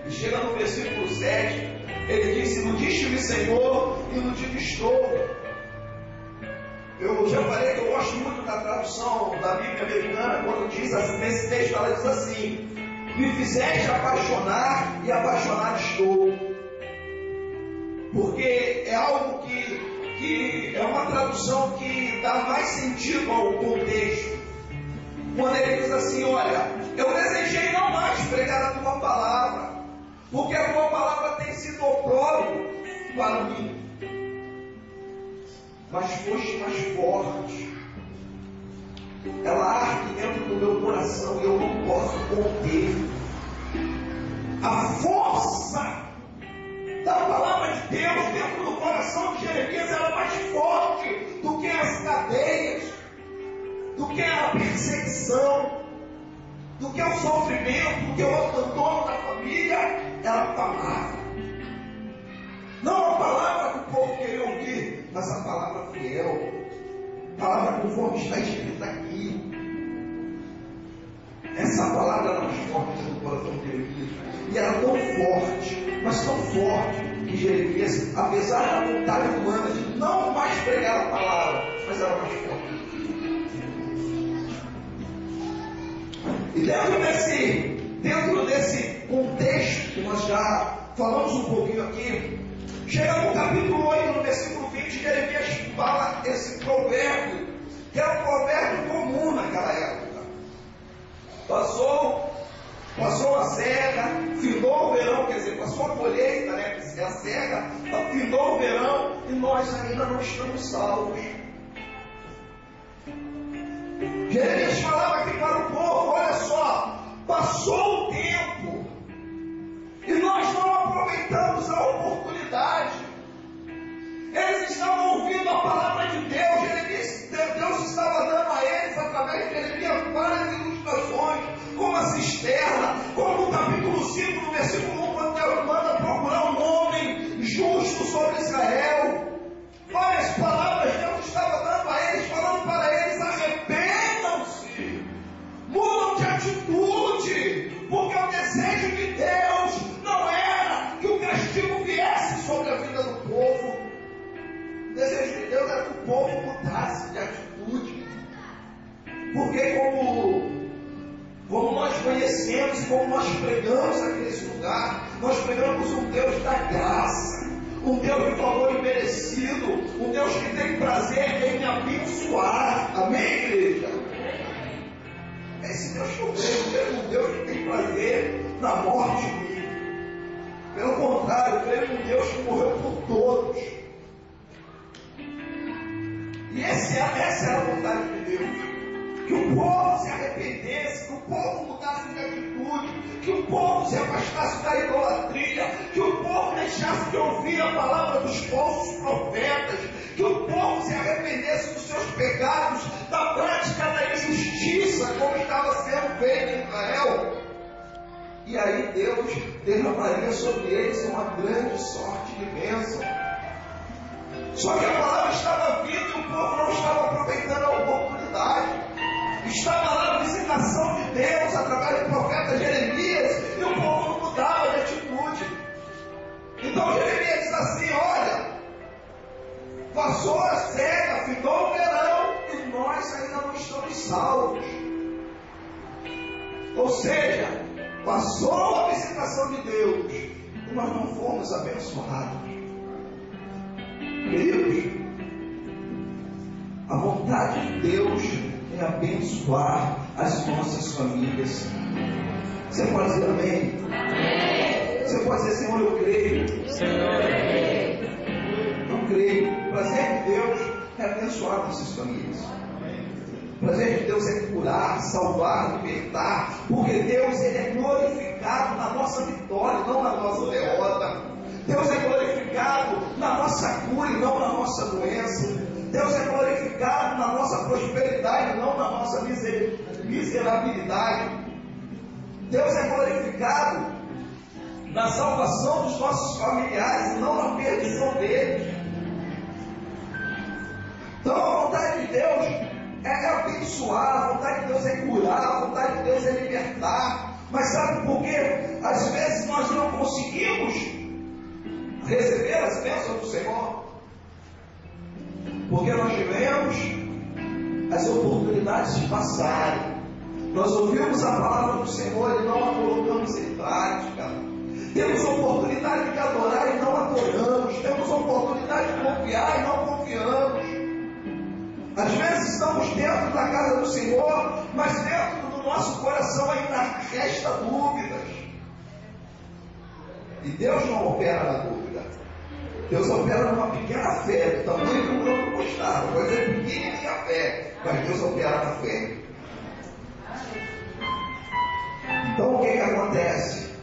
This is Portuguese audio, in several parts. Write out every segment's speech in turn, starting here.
E chega no versículo 7, ele disse: iludiste-me, Senhor, estou. Eu já falei que eu gosto muito da tradução da Bíblia americana, quando diz assim, nesse texto ela diz assim: me fizeste apaixonar e apaixonado estou. Porque é algo que é uma tradução que dá mais sentido ao contexto. Quando ele diz assim: olha, eu desejei não mais pregar a tua palavra, porque a tua palavra tem sido opróbrio para mim, mas foste mais forte. Ela arde dentro do meu coração e eu não posso conter. A força da palavra de Deus dentro do coração de Jeremias era mais forte do que as cadeias, do que a perseguição, do que o sofrimento, do que o abandono da família. Era a palavra. Não a palavra que o povo queria ouvir, mas a palavra fiel, a palavra conforme está escrita aqui. Essa palavra era mais forte do coração de Jeremias. E era tão forte, mas tão forte, que Jeremias, apesar da vontade humana de não mais pregar a palavra, mas era mais forte. E dentro desse contexto que nós já falamos um pouquinho aqui, chega no capítulo 8, no versículo 20, Jeremias fala esse provérbio, que era um provérbio comum naquela época. Passou a cega, findou o verão, quer dizer, passou a colheita, né? Que é a cega, findou o verão e nós ainda não estamos salvos. Jeremias falava aqui para o povo: olha só, passou o tempo e nós não aproveitamos a oportunidade. Eles estavam ouvindo a palavra de Deus. Deus estava dando a eles, através de Jeremias, várias ilustrações, como a cisterna, como no capítulo 5, no versículo 1, quando Deus manda procurar um homem justo sobre Israel. Várias palavras Deus estava dando a eles, falando para eles: arrependam-se, mudam de atitude, porque o desejo de Deus não era que o castigo viesse sobre a vida do povo. O desejo de Deus era que o povo mudasse de atitude. Porque como nós conhecemos, como nós pregamos aqui nesse lugar, nós pregamos um Deus da graça, um Deus de favor imerecido, um Deus que tem prazer em me abençoar. Amém, igreja? É esse Deus que eu creio, um Deus que tem prazer na morte de mim. Pelo contrário, eu creio em um Deus que morreu por todos. E essa é a vontade de Deus. Que o povo se arrependesse, que o povo mudasse de atitude, que o povo se afastasse da idolatria, que o povo deixasse de ouvir a palavra dos falsos profetas, que o povo se arrependesse dos seus pecados, da prática da injustiça, como estava sendo feito em Israel. E aí Deus derramaria sobre eles uma grande sorte de bênção. Só que a palavra estava vindo e o povo não estava aproveitando a oportunidade. Estava lá a visitação de Deus através do profeta Jeremias e o povo não mudava de atitude. Então Jeremias diz assim: olha, passou a cega, findou o verão e nós ainda não estamos salvos. Ou seja, passou a visitação de Deus e nós não fomos abençoados. Queridos, a vontade de Deus é abençoar as nossas famílias. Você pode dizer amém? Amém. Você pode dizer: Senhor, eu creio. Senhor, eu creio. Eu creio. O prazer de Deus é abençoar nossas famílias. O prazer de Deus é curar, salvar, libertar. Porque Deus, Ele é glorificado na nossa vitória, não na nossa derrota. Deus é glorificado na nossa cura e não na nossa doença. Deus é glorificado na nossa prosperidade, não na nossa miserabilidade. Deus é glorificado na salvação dos nossos familiares e não na perdição deles. Então a vontade de Deus é abençoar, a vontade de Deus é curar, a vontade de Deus é libertar. Mas sabe por quê? Às vezes nós não receber as bênçãos do Senhor. Porque nós tivemos as oportunidades de passarem. Nós ouvimos a palavra do Senhor e não a colocamos em prática. Temos oportunidade de adorar e não adoramos. Temos oportunidade de confiar e não confiamos. Às vezes estamos dentro da casa do Senhor, mas dentro do nosso coração ainda resta dúvidas. E Deus não opera na dúvida. Deus opera numa pequena fé, do tamanho de um grão de mostarda. Pode ser pequenininha a fé, mas Deus opera na fé. Então o que acontece?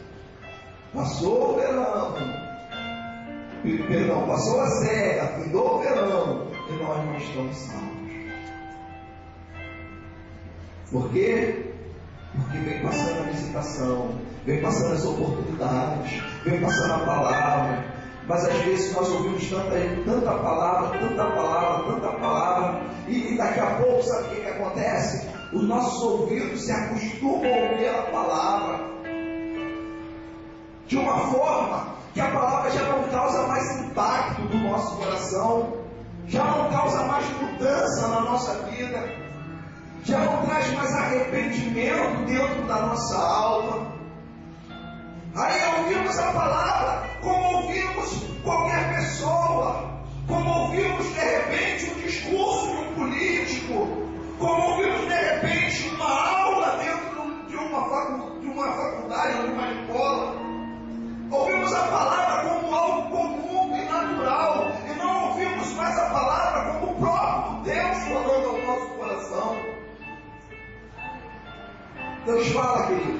Passou o verão, passou a serra, findou o verão, e nós não estamos salvos. Por quê? Porque vem passando a visitação, vem passando as oportunidades, vem passando a palavra, mas às vezes nós ouvimos tanta palavra, e daqui a pouco, sabe o que acontece? Os nossos ouvidos se acostumam a ouvir a palavra de uma forma que a palavra já não causa mais impacto no nosso coração, já não causa mais mudança na nossa vida, já não traz mais arrependimento dentro da nossa alma. Aí ouvimos a palavra como ouvimos qualquer pessoa, como ouvimos de repente um discurso de um político, como ouvimos de repente uma aula dentro de uma faculdade ou de uma escola. Ouvimos a palavra como algo comum e natural, e não ouvimos mais a palavra como o próprio Deus falando ao nosso coração. Deus fala, querido.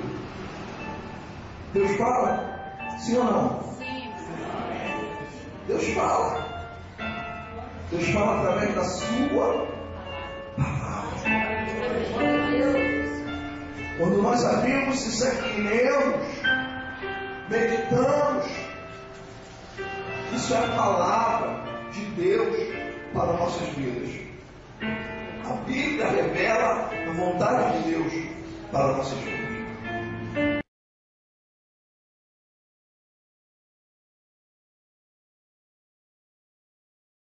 Deus fala? Sim ou não? Sim. Deus fala. Deus fala através da sua palavra. Quando nós abrimos isso aqui, lemos, meditamos, isso é a palavra de Deus para nossas vidas. A Bíblia revela a vontade de Deus para nossas vidas.